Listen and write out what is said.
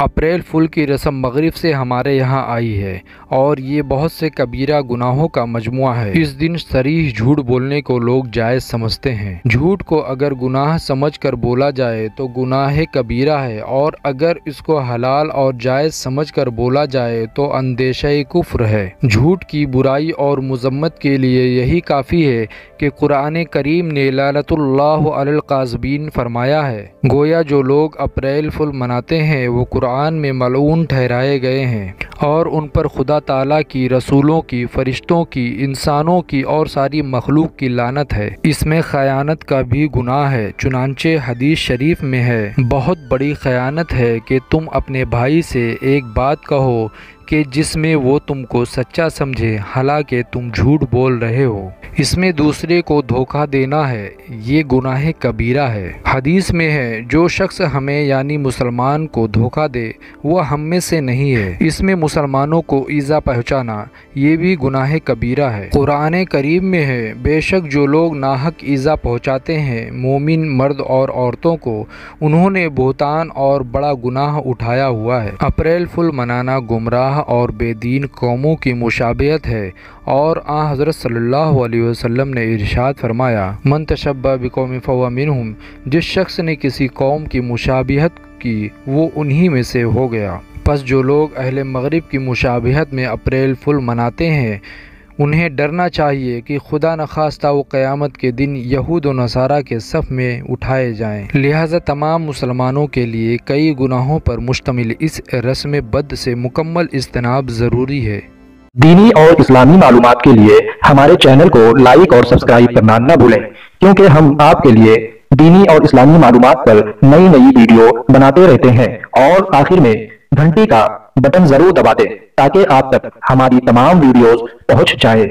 April فول کی رسم مغرب سے ہمارے یہاں آئی ہے اور یہ بہت سے کبیرہ گناہوں کا مجموعہ ہے۔ اس دن صریح جھوٹ بولنے کو لوگ جائز سمجھتے ہیں۔ جھوٹ کو اگر گناہ سمجھ کر بولا جائے تو گناہ کبیرہ ہے، اور اگر اس کو حلال اور جائز سمجھ کر بولا جائے تو اندیشہ کفر ہے۔ جھوٹ کی برائی اور مذمت کے لیے یہی کافی ہے کہ قرآن کریم نے لعنت اللہ علی الکاذبین فرمایا ہے۔ گویا جو لوگ اپریل فول مناتے ہیں وہ قرآن میں ملعون ٹھہرائے گئے ہیں اور ان پر خدا تعالیٰ کی، رسولوں کی، فرشتوں کی، انسانوں کی اور ساری مخلوق کی لعنت ہے۔ اس میں خیانت کا بھی گناہ ہے، چنانچہ حدیث شریف میں ہے، بہت بڑی خیانت ہے کہ تم اپنے بھائی سے ایک بات کہو کہ جس میں وہ تم کو سچا سمجھے، حالانکہ تم جھوٹ بول رہے ہو۔ اس میں دوسرے کو دھوکہ دینا ہے، یہ گناہ کبیرہ ہے۔ حدیث میں ہے، جو شخص ہمیں یعنی مسلمان کو دھوکہ دے وہ ہم میں سے نہیں ہے۔ اس میں مسلمانوں کو ایذا پہنچانا یہ بھی گناہ کبیرہ ہے۔ قرآن کریم میں ہے، بے شک جو لوگ ناحق ایذا پہنچاتے ہیں مومن مرد اور عورتوں کو، انہوں نے بہتان اور بڑا گناہ اٹھایا ہوا ہے۔ اپریل فول منانا گمراہ اور بے دین قوموں کی مشابہت ہے، اور آن حضرت صلی اللہ علیہ وسلم نے ارشاد فرمایا، من تشبہ بقوم فہو منہم، جس شخص نے کسی قوم کی مشابہت کی وہ انہی میں سے ہو گیا۔ پس جو لوگ اہل مغرب کی مشابہت میں اپریل فول مناتے ہیں انہیں ڈرنا چاہیے کہ خدا نخواستہ وہ قیامت کے دن یہود و نصارہ کے صف میں اٹھائے جائیں۔ لہذا تمام مسلمانوں کے لیے کئی گناہوں پر مشتمل اس رسم بد سے مکمل اجتناب ضروری ہے۔ دینی اور اسلامی معلومات کے لیے ہمارے چینل کو لائک اور سبسکرائب کرنا نہ بھولیں، کیونکہ ہم آپ کے لیے دینی اور اسلامی معلومات پر نئی ویڈیو بناتے رہتے ہیں۔ اور آخر میں گھنٹی کا بٹن ضرور دبا دیں تاکہ آپ تک ہماری تمام ویڈیوز پہنچ جائیں۔